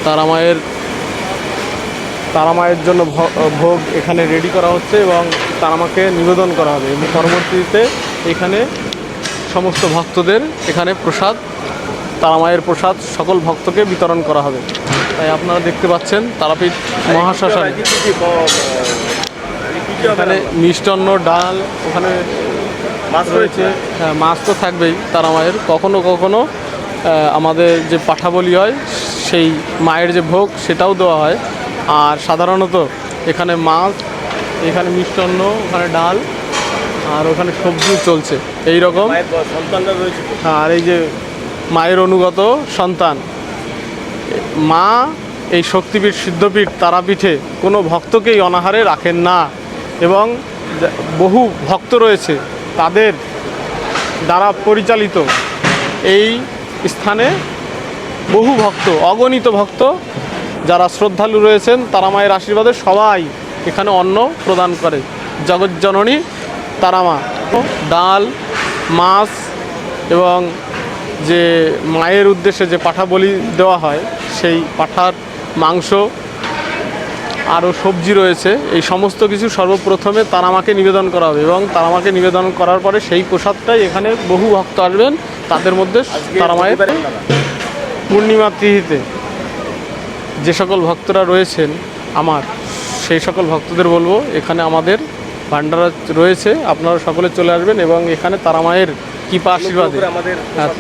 তারা মায়ের জন্য ভোগ এখানে রেডি করা হচ্ছে এবং তারা মাকে নিবেদন করা হবে এবং পরবর্তীতে এখানে সমস্ত ভক্তদের এখানে প্রসাদ, তারা মায়ের প্রসাদ সকল ভক্তকে বিতরণ করা হবে। তাই আপনারা দেখতে পাচ্ছেন তারাপীঠ মহাশ্মশানে এখানে মিষ্টান্ন, ডাল, ওখানে মাছ রয়েছে। হ্যাঁ, মাছ তো থাকবেই তারা মায়ের। কখনো কখনো আমাদের যে পাঠা বলি হয় সেই মায়ের যে ভোগ সেটাও দেওয়া হয়। আর সাধারণত এখানে মাছ, এখানে মিষ্টান্ন, ওখানে ডাল, আর ওখানে সবজিও চলছে এই রকম। আর এই যে মায়ের অনুগত সন্তান, মা এই শক্তিপীঠ, সিদ্ধপীঠ, তারাপীঠে কোনো ভক্তকেই অনাহারে রাখেন না এবং বহু ভক্ত রয়েছে তাদের দ্বারা পরিচালিত এই স্থানে বহু ভক্ত, অগণিত ভক্ত যারা শ্রদ্ধালু রয়েছেন তারা মায়ের আশীর্বাদে সবাই এখানে অন্ন প্রদান করে। জগজ্জননী তারা মা ডাল, মাছ এবং যে মায়ের উদ্দেশ্যে যে পাঠা বলি দেওয়া হয় সেই পাঠার মাংস, আরও সবজি রয়েছে, এই সমস্ত কিছু সর্বপ্রথমে তারা মাকে নিবেদন করা হবে এবং তারা মাকে নিবেদন করার পরে সেই প্রসাদটাই এখানে বহু ভক্ত আসবেন। তাদের মধ্যে তারা মায়ের পূর্ণিমা তিথিতে যে সকল ভক্তরা রয়েছেন আমার, সেই সকল ভক্তদের বলবো এখানে আমাদের ভান্ডারা রয়েছে, আপনারা সকলে চলে আসবেন এবং এখানে তারা মায়ের কৃপা আশীর্বাদে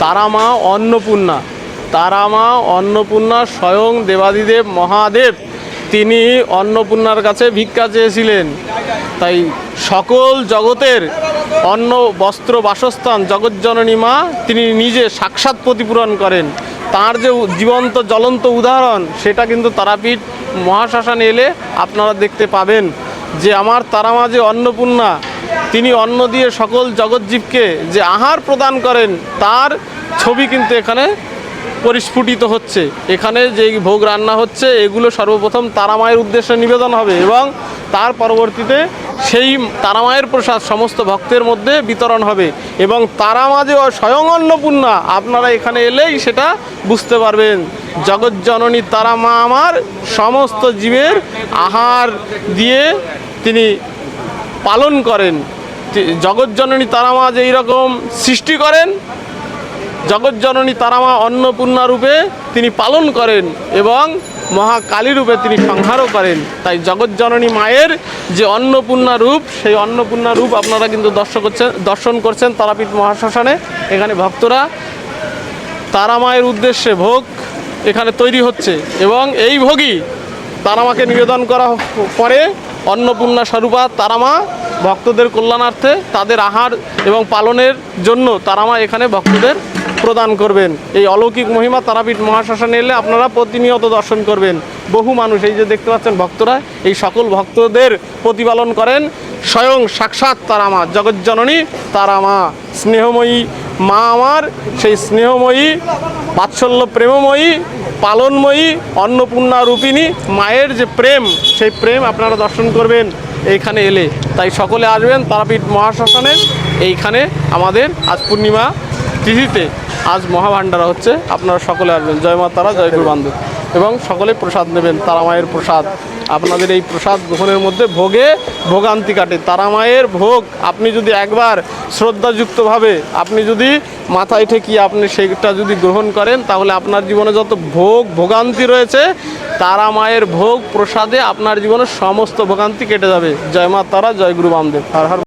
তারা মা অন্নপূর্ণা, তারা মা অন্নপূর্ণা স্বয়ং দেবাদিদেব মহাদেব তিনি অন্নপূর্ণার কাছে ভিক্ষা চেয়েছিলেন। তাই সকল জগতের অন্ন, বস্ত্র, বাসস্থান জগজ্জননী মা তিনি নিজে সাক্ষাৎ প্রতিপূরণ করেন। তার যে জীবন্ত জ্বলন্ত উদাহরণ সেটা কিন্তু তারাপীঠ মহাশ্মশানে এলে আপনারা দেখতে পাবেন যে আমার তারা মা যে অন্নপূর্ণা, তিনি অন্ন দিয়ে সকল জগৎজীবকে যে আহার প্রদান করেন তার ছবি কিন্তু এখানে পরিস্ফুটিত হচ্ছে। এখানে যে ভোগ রান্না হচ্ছে এগুলো সর্বপ্রথম তারা মায়ের উদ্দেশ্যে নিবেদন হবে এবং তার পরবর্তীতে সেই তারা মায়ের প্রসাদ সমস্ত ভক্তের মধ্যে বিতরণ হবে এবং তারা মা যে স্বয়ং অন্নপূর্ণা আপনারা এখানে এলেই সেটা বুঝতে পারবেন। জগজ্জননী তারা মা আমার সমস্ত জীবের আহার দিয়ে তিনি পালন করেন। জগজ্জননী তারা মা যে এইরকম সৃষ্টি করেন, জগজ্জননী তারা মা অন্নপূর্ণা রূপে তিনি পালন করেন এবং মহাকালী রূপে তিনি সংহারও করেন। তাই জগজ্জননী মায়ের যে অন্নপূর্ণা রূপ, সেই অন্নপূর্ণা রূপ আপনারা কিন্তু দর্শন করছেন তারাপীঠ মহাশ্মশানে। এখানে ভক্তরা তারা মায়ের উদ্দেশ্যে ভোগ এখানে তৈরি হচ্ছে এবং এই ভোগই তারা মাকে নিবেদন করা পরে অন্নপূর্ণা স্বরূপা তারা মা ভক্তদের কল্যাণার্থে তাদের আহার এবং পালনের জন্য তারা মা এখানে ভক্তদের প্রদান করবেন। এই অলৌকিক মহিমা তারাপীঠ মহাশ্মশানে এলে আপনারা প্রতিনিয়ত দর্শন করবেন। বহু মানুষ এই যে দেখতে পাচ্ছেন ভক্তরা, এই সকল ভক্তদের প্রতিপালন করেন স্বয়ং সাক্ষাৎ তারা মা, জগজ্জননী তারা মা, স্নেহময়ী মা আমার। সেই স্নেহময়ী, বাৎসল্য প্রেমময়ী, পালনময়ী, অন্নপূর্ণা রূপিণী মায়ের যে প্রেম, সেই প্রেম আপনারা দর্শন করবেন এইখানে এলে। তাই সকলে আসবেন তারাপীঠ মহাশ্মশানে। এইখানে আমাদের আজ পূর্ণিমা তিথিতে আজ মহাভান্ডারা হচ্ছে, আপনারা সকলে আসবেন। জয় মা তারা, জয় গুরু বান্ধব এবং সকলে প্রসাদ নেবেন তারা মায়ের প্রসাদ। আপনাদের এই প্রসাদ গ্রহণের মধ্যে ভোগে ভোগান্তি কাটে। তারা মায়ের ভোগ আপনি যদি একবার শ্রদ্ধাযুক্তভাবে আপনি যদি মাথায় ঠেকিয়ে আপনি সেইটা যদি গ্রহণ করেন তাহলে আপনার জীবনে যত ভোগান্তি রয়েছে তারা মায়ের ভোগ প্রসাদে আপনার জীবনের সমস্ত ভোগান্তি কেটে যাবে। জয় মা তারা, জয় গুরু বামদেব। হর হর।